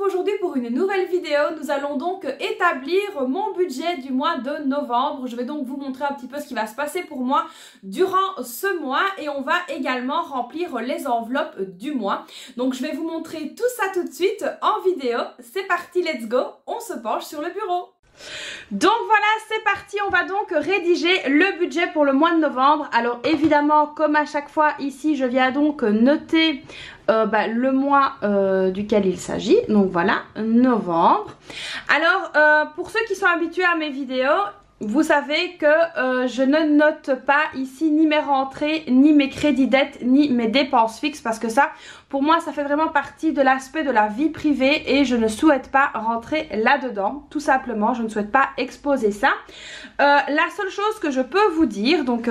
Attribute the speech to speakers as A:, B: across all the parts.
A: aujourd'hui pour une nouvelle vidéo. Nous allons donc établir mon budget du mois de novembre. Je vais donc vous montrer un petit peu ce qui va se passer pour moi durant ce mois et on va également remplir les enveloppes du mois. Donc je vais vous montrer tout ça tout de suite en vidéo. C'est parti, let's go, on se penche sur le bureau. Donc voilà, c'est parti, on va donc rédiger le budget pour le mois de novembre. Alors évidemment, comme à chaque fois ici, je viens donc noter le mois duquel il s'agit. Donc voilà, novembre. Alors pour ceux qui sont habitués à mes vidéos, vous savez que je ne note pas ici ni mes rentrées, ni mes crédits dettes, ni mes dépenses fixes parce que ça, pour moi, ça fait vraiment partie de l'aspect de la vie privée et je ne souhaite pas rentrer là-dedans. Tout simplement, je ne souhaite pas exposer ça. La seule chose que je peux vous dire, donc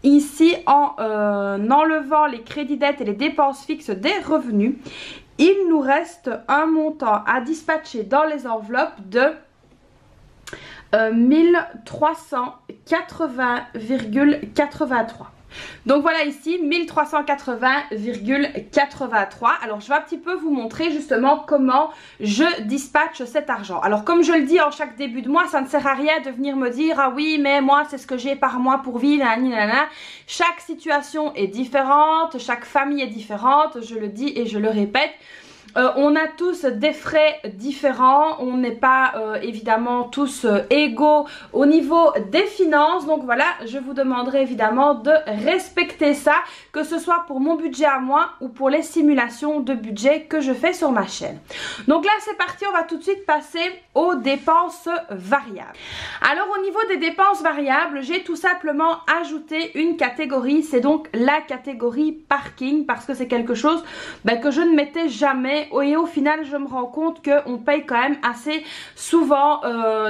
A: ici en enlevant les crédits dettes et les dépenses fixes des revenus, il nous reste un montant à dispatcher dans les enveloppes de 1380,83. Donc voilà ici 1380,83. Alors je vais un petit peu vous montrer justement comment je dispatche cet argent. Alors comme je le dis en chaque début de mois, ça ne sert à rien de venir me dire ah oui mais moi c'est ce que j'ai par mois pour vivre, nanana. Chaque situation est différente, chaque famille est différente, je le dis et je le répète. On a tous des frais différents, on n'est pas évidemment tous égaux au niveau des finances. Donc voilà, je vous demanderai évidemment de respecter ça, que ce soit pour mon budget à moi ou pour les simulations de budget que je fais sur ma chaîne. Donc là c'est parti, on va tout de suite passer aux dépenses variables. Alors au niveau des dépenses variables, j'ai tout simplement ajouté une catégorie, c'est donc la catégorie parking parce que c'est quelque chose que je ne mettais jamais. Et au final je me rends compte qu'on paye quand même assez souvent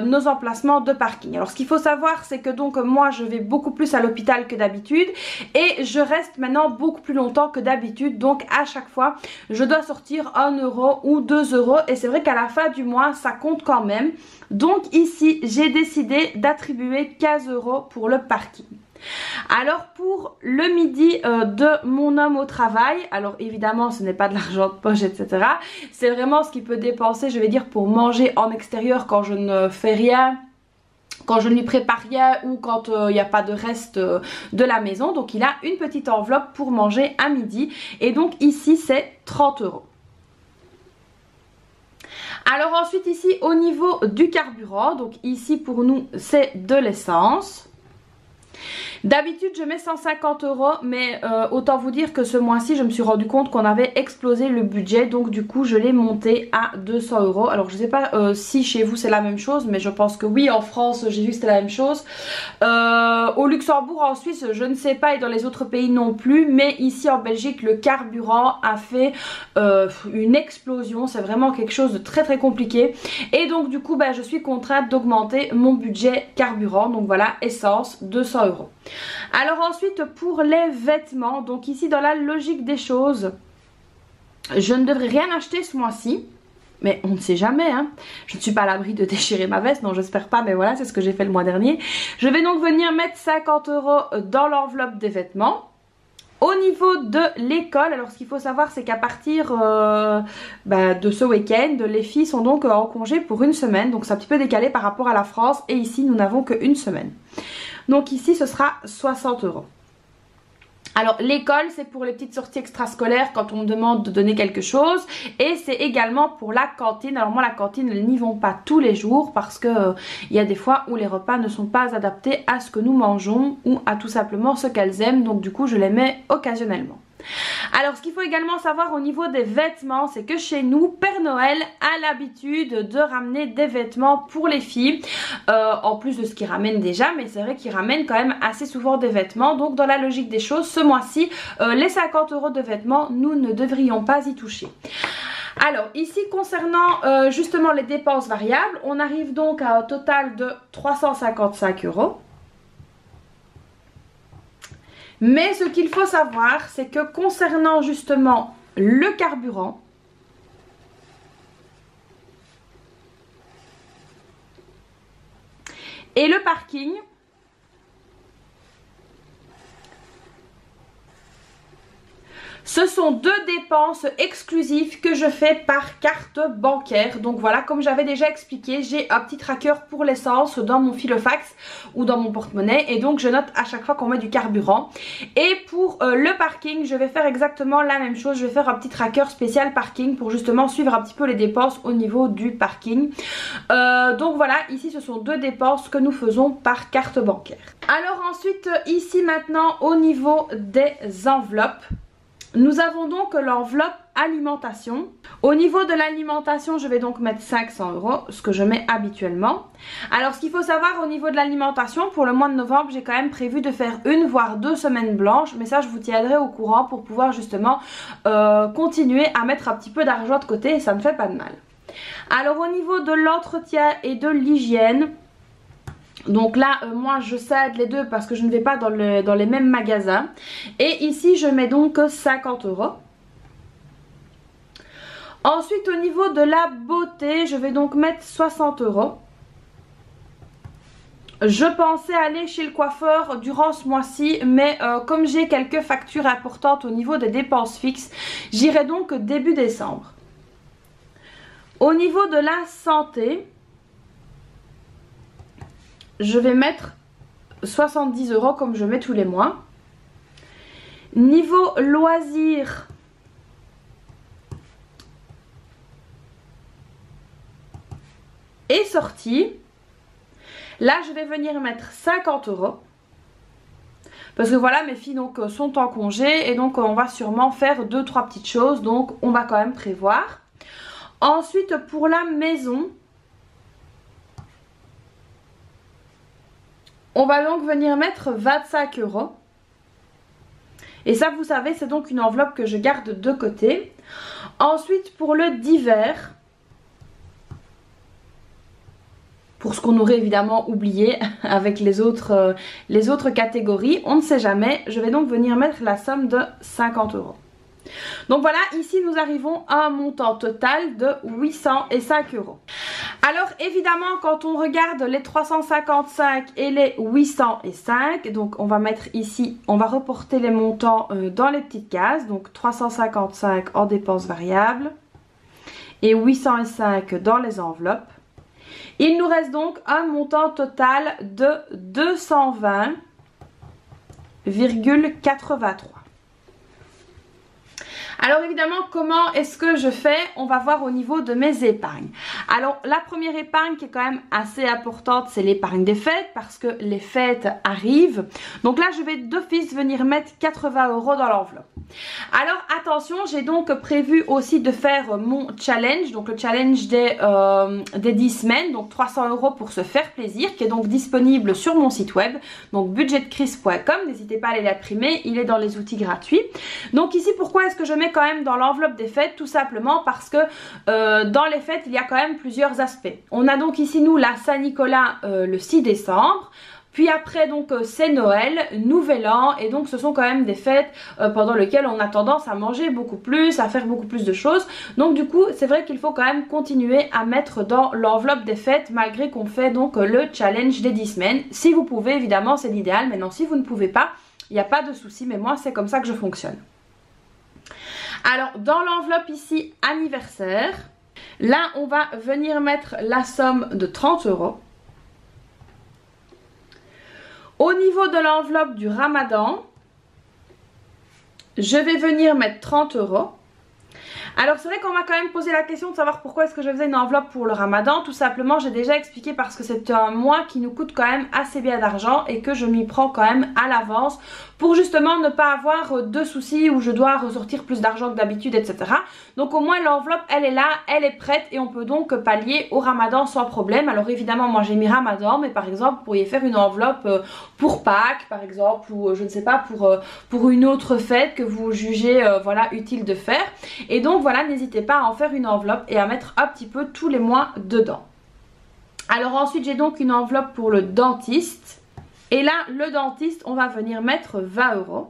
A: nos emplacements de parking. Alors ce qu'il faut savoir c'est que donc moi je vais beaucoup plus à l'hôpital que d'habitude et je reste maintenant beaucoup plus longtemps que d'habitude, donc à chaque fois je dois sortir 1 euro ou 2 euros et c'est vrai qu'à la fin du mois ça compte quand même. Donc ici j'ai décidé d'attribuer 15 euros pour le parking. Alors pour le midi de mon homme au travail, alors évidemment ce n'est pas de l'argent de poche etc, c'est vraiment ce qu'il peut dépenser, je vais dire, pour manger en extérieur quand je ne fais rien, quand je ne lui prépare rien ou quand il n'y a pas de reste de la maison. Donc il a une petite enveloppe pour manger à midi et donc ici c'est 30 euros. Alors ensuite ici au niveau du carburant, donc ici pour nous c'est de l'essence. D'habitude je mets 150 euros mais autant vous dire que ce mois-ci je me suis rendu compte qu'on avait explosé le budget, donc du coup je l'ai monté à 200 euros. Alors je ne sais pas si chez vous c'est la même chose, mais je pense que oui, en France j'ai vu que c'était la même chose. Au Luxembourg, en Suisse je ne sais pas et dans les autres pays non plus, mais ici en Belgique le carburant a fait une explosion, c'est vraiment quelque chose de très très compliqué et donc du coup je suis contrainte d'augmenter mon budget carburant, donc voilà, essence 200 euros. Alors ensuite pour les vêtements, donc ici dans la logique des choses, je ne devrais rien acheter ce mois-ci. Mais on ne sait jamais, hein. Je ne suis pas à l'abri de déchirer ma veste, non j'espère pas, mais voilà c'est ce que j'ai fait le mois dernier. Je vais donc venir mettre 50 euros dans l'enveloppe des vêtements. Au niveau de l'école, alors ce qu'il faut savoir c'est qu'à partir de ce week-end, les filles sont donc en congé pour une semaine. Donc c'est un petit peu décalé par rapport à la France et ici nous n'avons qu'une semaine. Donc ici ce sera 60 euros. Alors l'école c'est pour les petites sorties extrascolaires quand on me demande de donner quelque chose et c'est également pour la cantine. Alors moi la cantine elles n'y vont pas tous les jours parce que il y a des fois où les repas ne sont pas adaptés à ce que nous mangeons ou à tout simplement ce qu'elles aiment, donc du coup je les mets occasionnellement. Alors ce qu'il faut également savoir au niveau des vêtements, c'est que chez nous Père Noël a l'habitude de ramener des vêtements pour les filles, en plus de ce qu'il ramène déjà, mais c'est vrai qu'il ramène quand même assez souvent des vêtements. Donc dans la logique des choses, ce mois-ci les 50 euros de vêtements, nous ne devrions pas y toucher. Alors ici concernant justement les dépenses variables, on arrive donc à un total de 355 euros. Mais ce qu'il faut savoir, c'est que concernant justement le carburant, et le parking, ce Ce sont 2 dépenses exclusives que je fais par carte bancaire. Donc voilà, comme j'avais déjà expliqué, j'ai un petit tracker pour l'essence dans mon filofax ou dans mon porte-monnaie. Et donc je note à chaque fois qu'on met du carburant. Et pour le parking, je vais faire exactement la même chose. Je vais faire un petit tracker spécial parking pour justement suivre un petit peu les dépenses au niveau du parking. Donc voilà, ici ce sont 2 dépenses que nous faisons par carte bancaire. Alors ensuite, ici maintenant au niveau des enveloppes. Nous avons donc l'enveloppe alimentation. Au niveau de l'alimentation, je vais donc mettre 500 €, ce que je mets habituellement. Alors ce qu'il faut savoir au niveau de l'alimentation, pour le mois de novembre, j'ai quand même prévu de faire 1 voire 2 semaines blanches. Mais ça, je vous tiendrai au courant pour pouvoir justement continuer à mettre un petit peu d'argent de côté et ça ne fait pas de mal. Alors au niveau de l'entretien et de l'hygiène, donc là moi je cède les deux parce que je ne vais pas dans les mêmes magasins. Et ici je mets donc 50 €. Ensuite au niveau de la beauté, je vais donc mettre 60 €. Je pensais aller chez le coiffeur durant ce mois-ci, mais comme j'ai quelques factures importantes au niveau des dépenses fixes, j'irai donc début décembre. Au niveau de la santé, je vais mettre 70 € comme je mets tous les mois. Niveau loisirs, et sorties, là je vais venir mettre 50 €. Parce que voilà, mes filles donc sont en congé et donc on va sûrement faire 2-3 petites choses, donc on va quand même prévoir. Ensuite pour la maison, on va donc venir mettre 25 €. Et ça vous savez, c'est donc une enveloppe que je garde de côté. Ensuite pour le divers, pour ce qu'on aurait évidemment oublié avec les autres catégories, on ne sait jamais, je vais donc venir mettre la somme de 50 €. Donc voilà, ici nous arrivons à un montant total de 805 €. Alors évidemment quand on regarde les 355 et les 805, donc on va mettre ici, on va reporter les montants dans les petites cases. Donc 355 en dépenses variables et 805 dans les enveloppes. Il nous reste donc un montant total de 220,83. Alors évidemment, comment est-ce que je fais? On va voir au niveau de mes épargnes. Alors la première épargne qui est quand même assez importante, c'est l'épargne des fêtes parce que les fêtes arrivent. Donc là, je vais d'office venir mettre 80 € dans l'enveloppe. Alors attention, j'ai donc prévu aussi de faire mon challenge, donc le challenge des 10 semaines, donc 300 € pour se faire plaisir, qui est donc disponible sur mon site web, donc budgetcris.com. N'hésitez pas à aller l'imprimer, il est dans les outils gratuits. Donc ici, pourquoi est-ce que je mets quand même dans l'enveloppe des fêtes? Tout simplement parce que dans les fêtes, il y a quand même plusieurs aspects. On a donc ici nous la Saint-Nicolas le 6 décembre. Puis après donc c'est Noël, Nouvel An, et donc ce sont quand même des fêtes pendant lesquelles on a tendance à manger beaucoup plus, à faire beaucoup plus de choses. Donc du coup c'est vrai qu'il faut quand même continuer à mettre dans l'enveloppe des fêtes malgré qu'on fait donc le challenge des 10 semaines. Si vous pouvez évidemment c'est l'idéal, maintenant si vous ne pouvez pas, il n'y a pas de souci, mais moi c'est comme ça que je fonctionne. Alors dans l'enveloppe ici anniversaire, là on va venir mettre la somme de 30 €. Au niveau de l'enveloppe du Ramadan, je vais venir mettre 30 €. Alors c'est vrai qu'on m'a quand même posé la question de savoir pourquoi est-ce que je faisais une enveloppe pour le Ramadan. Tout simplement, j'ai déjà expliqué, parce que c'est un mois qui nous coûte quand même assez bien d'argent et que je m'y prends quand même à l'avance pour justement ne pas avoir de soucis où je dois ressortir plus d'argent que d'habitude, etc. Donc au moins l'enveloppe elle est là, elle est prête et on peut donc pallier au Ramadan sans problème. Alors évidemment moi j'ai mis Ramadan, mais par exemple vous pourriez faire une enveloppe pour Pâques par exemple, ou je ne sais pas, pour une autre fête que vous jugez voilà utile de faire. Et donc voilà, n'hésitez pas à en faire une enveloppe et à mettre un petit peu tous les mois dedans. Alors ensuite j'ai donc une enveloppe pour le dentiste. Et là, le dentiste, on va venir mettre 20 €.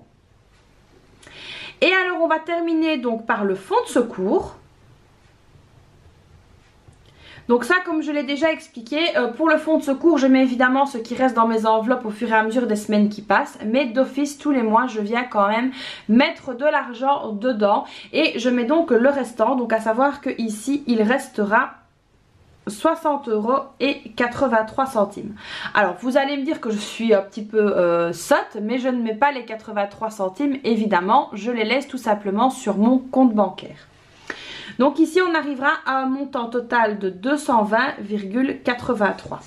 A: Et alors, on va terminer donc par le fonds de secours. Donc ça, comme je l'ai déjà expliqué, pour le fonds de secours, je mets évidemment ce qui reste dans mes enveloppes au fur et à mesure des semaines qui passent. Mais d'office, tous les mois, je viens quand même mettre de l'argent dedans. Et je mets donc le restant. Donc à savoir que ici, il restera 60,83 €. Alors vous allez me dire que je suis un petit peu sotte, mais je ne mets pas les 83 centimes évidemment, je les laisse tout simplement sur mon compte bancaire. Donc ici on arrivera à un montant total de 220,83 €.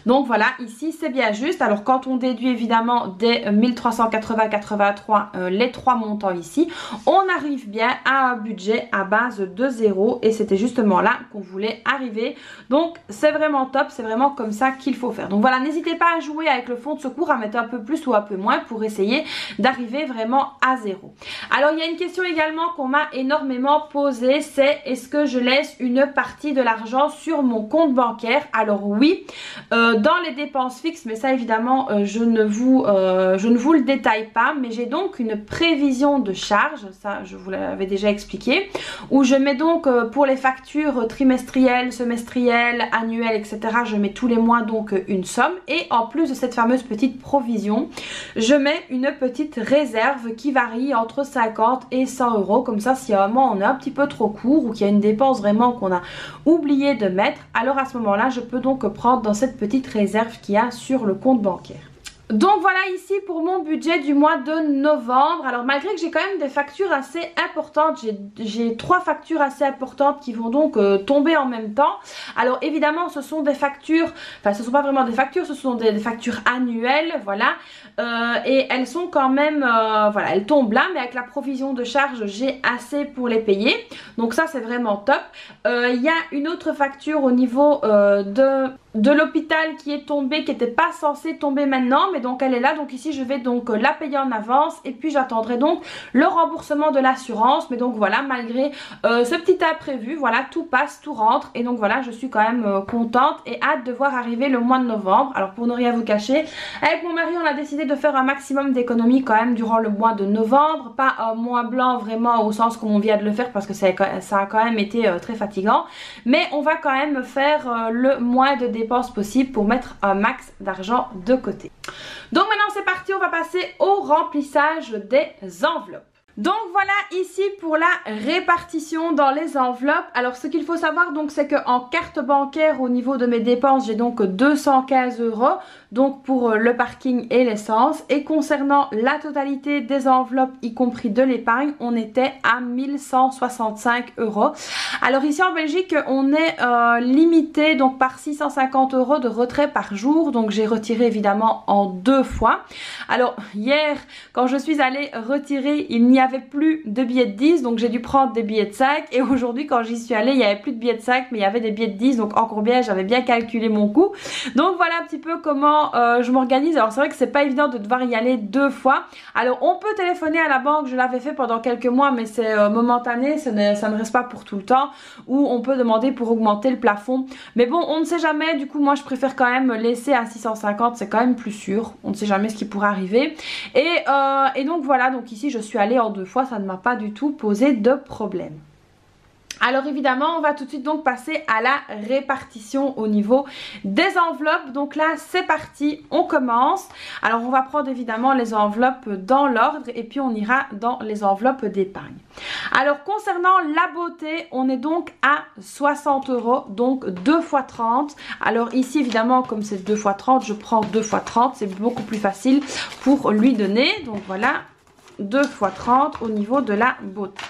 A: Donc voilà, ici c'est bien juste. Alors quand on déduit évidemment des 1380,83 les trois montants ici, on arrive bien à un budget à base de 0 et c'était justement là qu'on voulait arriver. Donc c'est vraiment top, c'est vraiment comme ça qu'il faut faire. Donc voilà, n'hésitez pas à jouer avec le fonds de secours, à mettre un peu plus ou un peu moins pour essayer d'arriver vraiment à 0. Alors il y a une question également qu'on m'a énormément posée, c'est est-ce que je laisse une partie de l'argent sur mon compte bancaire? Alors oui, dans les dépenses fixes, mais ça évidemment je ne vous le détaille pas, mais j'ai donc une prévision de charge, ça je vous l'avais déjà expliqué, où je mets donc pour les factures trimestrielles, semestrielles, annuelles, etc. je mets tous les mois donc une somme, et en plus de cette fameuse petite provision, je mets une petite réserve qui varie entre 50 et 100 €, comme ça si à un moment on est un petit peu trop court ou qu'il y a une dépense vraiment qu'on a oublié de mettre, alors à ce moment là je peux donc prendre dans cette petite réserve qu'il y a sur le compte bancaire. Donc voilà ici pour mon budget du mois de novembre. Alors malgré que j'ai quand même des factures assez importantes, j'ai 3 factures assez importantes qui vont donc tomber en même temps. Alors évidemment ce sont des factures, enfin ce ne sont pas vraiment des factures, ce sont des factures annuelles, voilà. Et elles sont quand même, voilà, elles tombent là, mais avec la provision de charge j'ai assez pour les payer. Donc ça c'est vraiment top. Il y a une autre facture au niveau de l'hôpital qui est tombée, qui n'était pas censée tomber maintenant, mais donc elle est là. Donc ici je vais donc la payer en avance et puis j'attendrai donc le remboursement de l'assurance. Mais donc voilà, malgré ce petit imprévu, voilà, tout passe, tout rentre, et donc voilà, je suis quand même contente et hâte de voir arriver le mois de novembre. Alors pour ne rien vous cacher, avec mon mari on a décidé de faire un maximum d'économies quand même durant le mois de novembre, pas un mois blanc vraiment au sens comme on vient de le faire, parce que ça a quand même été très fatigant, mais on va quand même faire le moins de dépenses possible pour mettre un max d'argent de côté. Donc maintenant c'est parti, on va passer au remplissage des enveloppes. Donc voilà ici pour la répartition dans les enveloppes. Alors ce qu'il faut savoir donc c'est qu'en carte bancaire au niveau de mes dépenses j'ai donc 215 €, donc pour le parking et l'essence. Et concernant la totalité des enveloppes y compris de l'épargne, on était à 1165 €. Alors ici en Belgique on est limité donc par 650 € de retrait par jour, donc j'ai retiré évidemment en 2 fois. Alors hier quand je suis allée retirer, il n'y avait plus de billets de 10, donc j'ai dû prendre des billets de 5, et aujourd'hui quand j'y suis allée il n'y avait plus de billets de 5 mais il y avait des billets de 10, donc encore bien, j'avais bien calculé mon coût. Donc voilà un petit peu comment je m'organise. Alors c'est vrai que c'est pas évident de devoir y aller 2 fois. Alors on peut téléphoner à la banque, je l'avais fait pendant quelques mois mais c'est momentané, ça ne reste pas pour tout le temps, ou on peut demander pour augmenter le plafond, mais bon on ne sait jamais. Du coup moi je préfère quand même laisser à 650, c'est quand même plus sûr, on ne sait jamais ce qui pourrait arriver. Et donc voilà, donc ici je suis allée en 2 fois, ça ne m'a pas du tout posé de problème. Alors évidemment on va tout de suite donc passer à la répartition au niveau des enveloppes. Donc là c'est parti, on commence. Alors on va prendre évidemment les enveloppes dans l'ordre et puis on ira dans les enveloppes d'épargne. Alors concernant la beauté, on est donc à 60 €, donc 2 x 30. Alors ici évidemment comme c'est 2 x 30, je prends 2 x 30, c'est beaucoup plus facile pour lui donner. Donc voilà, 2 x 30 au niveau de la beauté.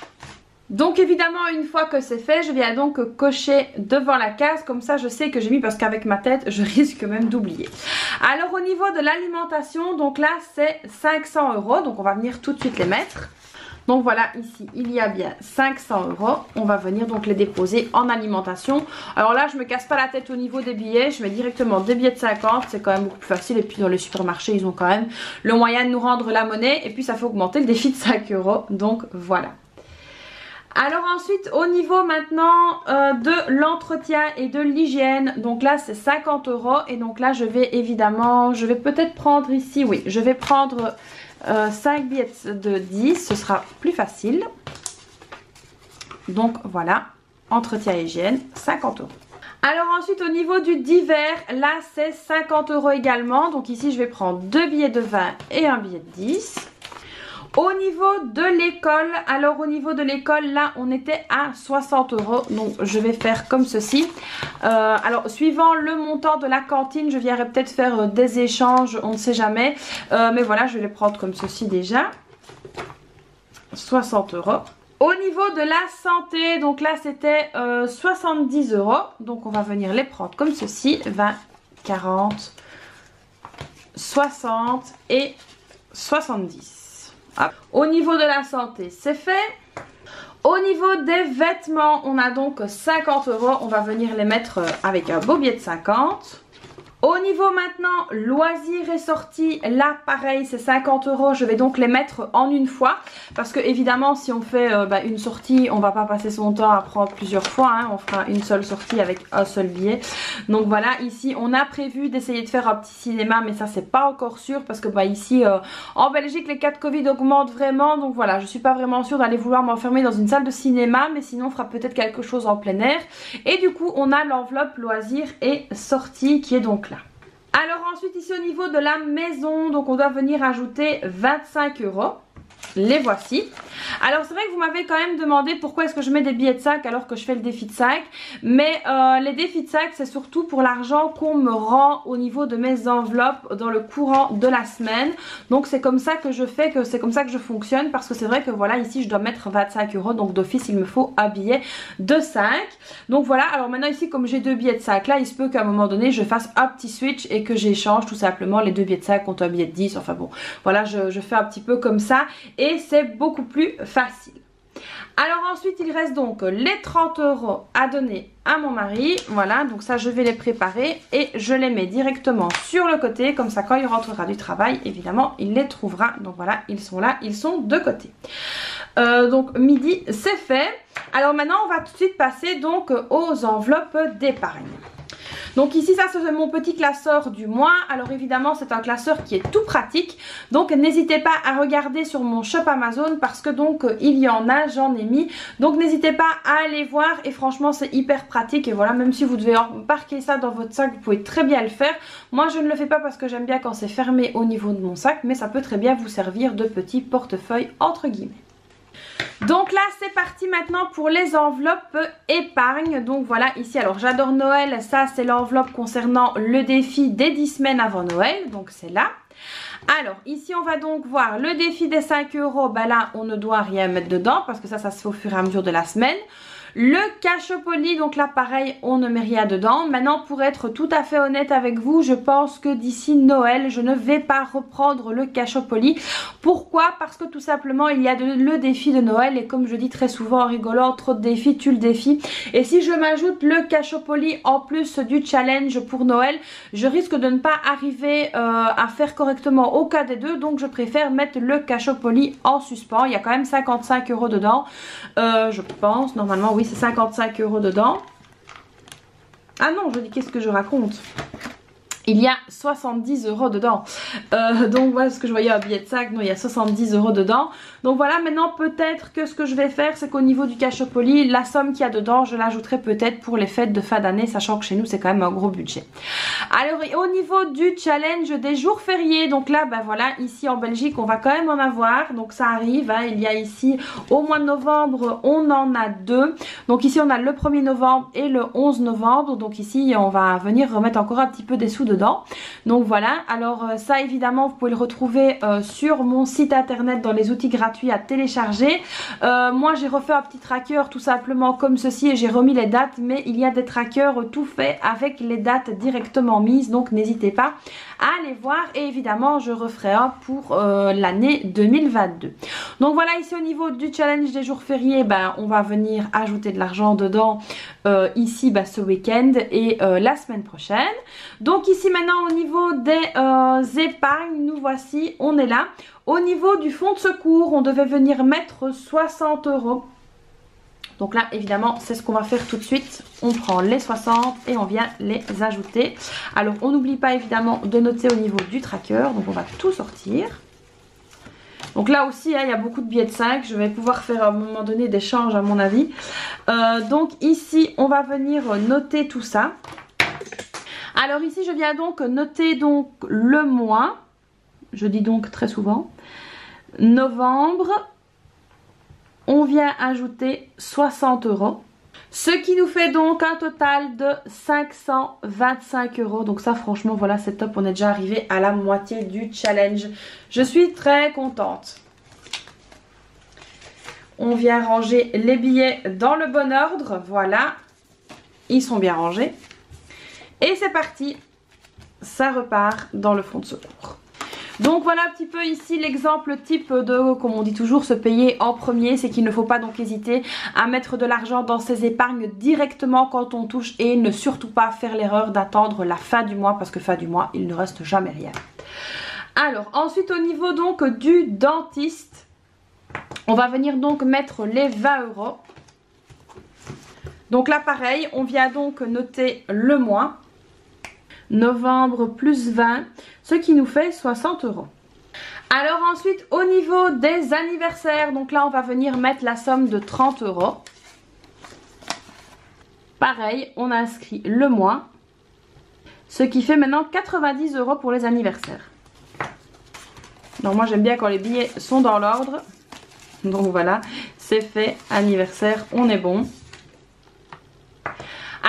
A: Donc évidemment une fois que c'est fait, je viens donc cocher devant la case, comme ça je sais que j'ai mis, parce qu'avec ma tête je risque même d'oublier. Alors au niveau de l'alimentation, donc là c'est 500 €, donc on va venir tout de suite les mettre. Donc voilà, ici il y a bien 500 €, on va venir donc les déposer en alimentation. Alors là je me casse pas la tête au niveau des billets, je mets directement des billets de 50, c'est quand même beaucoup plus facile. Et puis dans les supermarchés ils ont quand même le moyen de nous rendre la monnaie, et puis ça fait augmenter le défi de 5 €, donc voilà. Alors ensuite au niveau maintenant de l'entretien et de l'hygiène, donc là c'est 50 €, et donc là je vais évidemment, je vais peut-être prendre ici, oui je vais prendre 5 billets de 10, ce sera plus facile. Donc voilà, entretien et hygiène, 50 €. Alors ensuite au niveau du divers, là c'est 50 € également. Donc ici je vais prendre 2 billets de 20 et un billet de 10. Au niveau de l'école, alors au niveau de l'école, là on était à 60 €. Donc je vais faire comme ceci. Alors suivant le montant de la cantine, je viendrai peut-être faire des échanges, on ne sait jamais. Mais voilà, je vais les prendre comme ceci déjà. 60 €. Au niveau de la santé, donc là c'était 70 €. Donc on va venir les prendre comme ceci. 20, 40, 60 et 70. Hop. Au niveau de la santé, c'est fait. Au niveau des vêtements, on a donc 50 €. On va venir les mettre avec un beau billet de 50. Au niveau maintenant loisirs et sorties, là pareil c'est 50 €. Je vais donc les mettre en une fois parce que évidemment si on fait une sortie, on va pas passer son temps à prendre plusieurs fois, hein. On fera une seule sortie avec un seul billet. Donc voilà, ici on a prévu d'essayer de faire un petit cinéma, mais ça c'est pas encore sûr parce que ici en Belgique les cas de Covid augmentent vraiment. Donc voilà, je suis pas vraiment sûre d'aller vouloir m'enfermer dans une salle de cinéma, mais sinon on fera peut-être quelque chose en plein air. Et du coup on a l'enveloppe loisirs et sorties qui est donc là. Alors ensuite ici au niveau de la maison, donc on doit venir ajouter 25 €. Les voici. Alors c'est vrai que vous m'avez quand même demandé pourquoi est-ce que je mets des billets de sac alors que je fais le défi de sac. Mais les défis de sac c'est surtout pour l'argent qu'on me rend au niveau de mes enveloppes dans le courant de la semaine. Donc c'est comme ça que je fais, c'est comme ça que je fonctionne. Parce que c'est vrai que voilà, ici je dois mettre 25 €. Donc d'office il me faut un billet de 5. Donc voilà, alors maintenant ici comme j'ai deux billets de sac là, il se peut qu'à un moment donné je fasse un petit switch et que j'échange tout simplement les deux billets de sac contre un billet de 10. Enfin bon, voilà, je fais un petit peu comme ça. Et c'est beaucoup plus facile. Alors ensuite il reste donc les 30 € à donner à mon mari. Voilà, donc ça je vais les préparer et je les mets directement sur le côté. Comme ça quand il rentrera du travail, évidemment il les trouvera. Donc voilà, ils sont là, ils sont de côté. Donc midi c'est fait. Alors maintenant on va tout de suite passer donc aux enveloppes d'épargne. Donc ici ça c'est mon petit classeur du mois. Alors évidemment c'est un classeur qui est tout pratique. Donc n'hésitez pas à regarder sur mon shop Amazon parce que donc il y en a, j'en ai mis. Donc n'hésitez pas à aller voir et franchement c'est hyper pratique. Et voilà, même si vous devez embarquer ça dans votre sac, vous pouvez très bien le faire. Moi je ne le fais pas parce que j'aime bien quand c'est fermé au niveau de mon sac. Mais ça peut très bien vous servir de petit portefeuille entre guillemets. Donc là c'est parti maintenant pour les enveloppes épargne. Donc voilà ici, alors j'adore Noël, ça c'est l'enveloppe concernant le défi des 10 semaines avant Noël, donc c'est là. Alors ici on va donc voir le défi des 5 €, là on ne doit rien mettre dedans parce que ça se fait au fur et à mesure de la semaine. Le Cachopoli, donc là pareil on ne met rien dedans. Maintenant pour être tout à fait honnête avec vous, je pense que d'ici Noël je ne vais pas reprendre le Cachopoli. Pourquoi? Parce que tout simplement il y a le défi de Noël et comme je dis très souvent en rigolant, trop de défis tue le défi. Et si je m'ajoute le Cachopoli en plus du challenge pour Noël, je risque de ne pas arriver à faire correctement aucun des deux. Donc je préfère mettre le Cachopoli en suspens. Il y a quand même 55 € dedans, je pense, normalement oui c'est 55 € dedans. Ah non, je dis qu'est-ce que je raconte? Il y a 70 € dedans. Donc voilà ce que je voyais un billet de sac. Non, il y a 70 € dedans. Donc voilà, maintenant peut-être que ce que je vais faire, c'est qu'au niveau du Cachopoli, la somme qu'il y a dedans, je l'ajouterai peut-être pour les fêtes de fin d'année, sachant que chez nous c'est quand même un gros budget. Alors au niveau du challenge des jours fériés, donc là voilà, ici en Belgique on va quand même en avoir. Donc ça arrive, hein, il y a ici au mois de novembre on en a deux. Donc ici on a le 1er novembre et le 11 novembre. Donc ici on va venir remettre encore un petit peu des sous dedans. Donc voilà, alors ça évidemment vous pouvez le retrouver sur mon site internet dans les outils gratuits à télécharger. Moi j'ai refait un petit tracker tout simplement comme ceci et j'ai remis les dates, mais il y a des trackers tout faits avec les dates directement mises, donc n'hésitez pas à aller voir et évidemment je referai un pour l'année 2022. Donc voilà, ici au niveau du challenge des jours fériés, on va venir ajouter de l'argent dedans ici ce week-end et la semaine prochaine. Donc ici maintenant au niveau des épargnes, nous voici, on est là. Au niveau du fonds de secours, on devait venir mettre 60 €. Donc là évidemment c'est ce qu'on va faire tout de suite. On prend les 60 et on vient les ajouter. Alors on n'oublie pas évidemment de noter au niveau du tracker. Donc on va tout sortir. Donc là aussi, hein, il y a beaucoup de billets de 5. Je vais pouvoir faire à un moment donné des changes à mon avis. Donc ici, on va venir noter tout ça. Alors ici, je viens donc noter donc le mois. Je dis donc très souvent. Novembre. On vient ajouter 60 €. Ce qui nous fait donc un total de 525 €. Donc ça franchement voilà c'est top. On est déjà arrivé à la moitié du challenge. Je suis très contente. On vient ranger les billets dans le bon ordre. Voilà. Ils sont bien rangés. Et c'est parti. Ça repart dans le fond de secours. Donc voilà un petit peu ici l'exemple type de, comme on dit toujours, se payer en premier. C'est qu'il ne faut pas donc hésiter à mettre de l'argent dans ses épargnes directement quand on touche. Et ne surtout pas faire l'erreur d'attendre la fin du mois. Parce que fin du mois, il ne reste jamais rien. Alors ensuite au niveau donc du dentiste. On va venir donc mettre les 20 €. Donc là pareil, on vient donc noter le mois. Novembre plus 20, ce qui nous fait 60 €. Alors ensuite au niveau des anniversaires, donc là on va venir mettre la somme de 30 €. Pareil, on inscrit le mois, ce qui fait maintenant 90 € pour les anniversaires. Donc moi j'aime bien quand les billets sont dans l'ordre. Donc voilà, c'est fait, anniversaire, on est bon.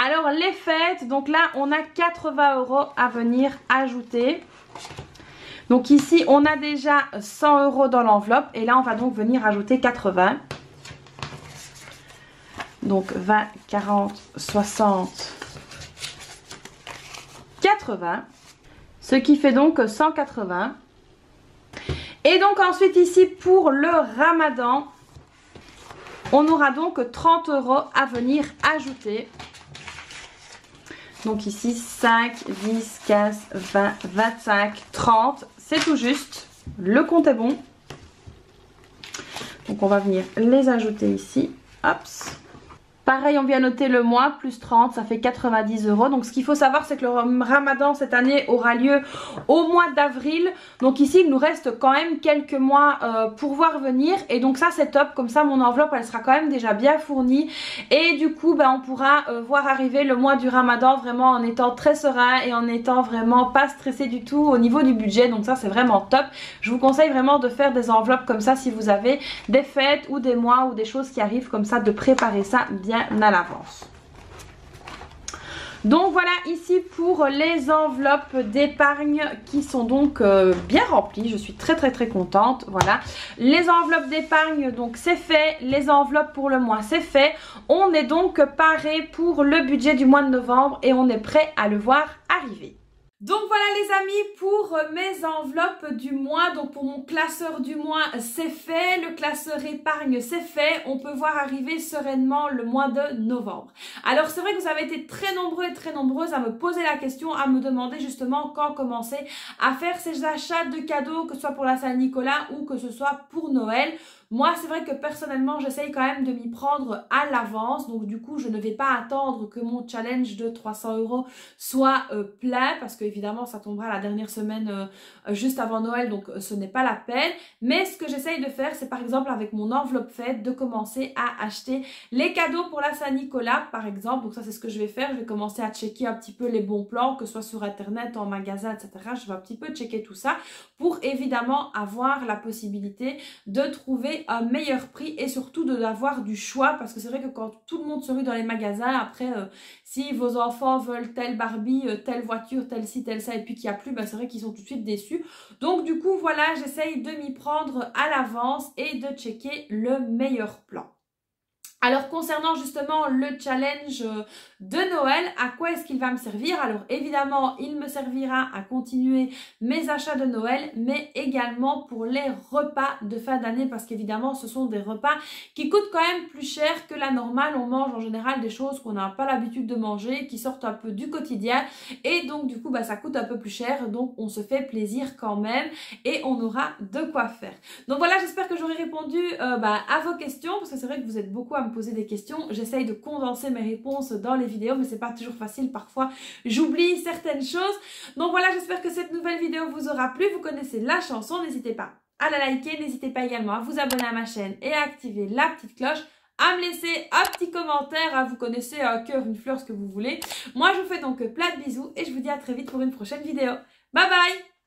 A: Alors les fêtes, donc là on a 80 € à venir ajouter. Donc ici on a déjà 100 € dans l'enveloppe et là on va donc venir ajouter 80. Donc 20, 40, 60, 80. Ce qui fait donc 180. Et donc ensuite ici pour le ramadan, on aura donc 30 € à venir ajouter. Donc ici 5, 10, 15, 20, 25, 30. C'est tout juste. Le compte est bon. Donc on va venir les ajouter ici. Hop. Pareil, on vient noter le mois, plus 30, ça fait 90 €. Donc ce qu'il faut savoir, c'est que le ramadan cette année aura lieu au mois d'avril. Donc ici, il nous reste quand même quelques mois pour voir venir. Et donc ça, c'est top. Comme ça, mon enveloppe, elle sera quand même déjà bien fournie. Et du coup, ben, on pourra voir arriver le mois du ramadan vraiment en étant très serein et en étant vraiment pas stressé du tout au niveau du budget. Donc ça, c'est vraiment top. Je vous conseille vraiment de faire des enveloppes comme ça si vous avez des fêtes ou des mois ou des choses qui arrivent comme ça, de préparer ça bien à l'avance. Donc voilà ici pour les enveloppes d'épargne qui sont donc bien remplies. Je suis très contente. Voilà, les enveloppes d'épargne donc c'est fait, les enveloppes pour le mois c'est fait. On est donc paré pour le budget du mois de novembre et on est prêt à le voir arriver. Donc voilà les amis pour mes enveloppes du mois. Donc pour mon classeur du mois c'est fait, le classeur épargne c'est fait. On peut voir arriver sereinement le mois de novembre. Alors c'est vrai que vous avez été très nombreux et très nombreuses à me poser la question, à me demander justement quand commencer à faire ces achats de cadeaux, que ce soit pour la Saint-Nicolas ou que ce soit pour Noël. Moi, c'est vrai que personnellement, j'essaye quand même de m'y prendre à l'avance. Donc, du coup, je ne vais pas attendre que mon challenge de 300 € soit plein. Parce qu'évidemment, ça tombera la dernière semaine juste avant Noël. Donc, ce n'est pas la peine. Mais ce que j'essaye de faire, c'est par exemple avec mon enveloppe fête, de commencer à acheter les cadeaux pour la Saint-Nicolas, par exemple. Donc, ça, c'est ce que je vais faire. Je vais commencer à checker un petit peu les bons plans, que ce soit sur Internet, en magasin, etc. Je vais un petit peu checker tout ça pour évidemment avoir la possibilité de trouver un meilleur prix et surtout d'avoir du choix, parce que c'est vrai que quand tout le monde se rue dans les magasins, après si vos enfants veulent telle Barbie, telle voiture, telle ci, telle ça et puis qu'il n'y a plus, ben c'est vrai qu'ils sont tout de suite déçus. Donc du coup voilà, j'essaye de m'y prendre à l'avance et de checker le meilleur plan. Alors concernant justement le challenge de Noël, à quoi est-ce qu'il va me servir? Alors évidemment, il me servira à continuer mes achats de Noël, mais également pour les repas de fin d'année, parce qu'évidemment, ce sont des repas qui coûtent quand même plus cher que la normale. On mange en général des choses qu'on n'a pas l'habitude de manger, qui sortent un peu du quotidien, et donc du coup, bah, ça coûte un peu plus cher, donc on se fait plaisir quand même, et on aura de quoi faire. Donc voilà, j'espère que j'aurai répondu à vos questions, parce que c'est vrai que vous êtes beaucoup à me poser des questions. J'essaye de condenser mes réponses dans les vidéos, mais c'est pas toujours facile. Parfois, j'oublie certaines choses. Donc voilà, j'espère que cette nouvelle vidéo vous aura plu. Vous connaissez la chanson, n'hésitez pas à la liker. N'hésitez pas également à vous abonner à ma chaîne et à activer la petite cloche. À me laisser un petit commentaire, vous connaissez un cœur, une fleur, ce que vous voulez. Moi, je vous fais donc plein de bisous et je vous dis à très vite pour une prochaine vidéo. Bye bye!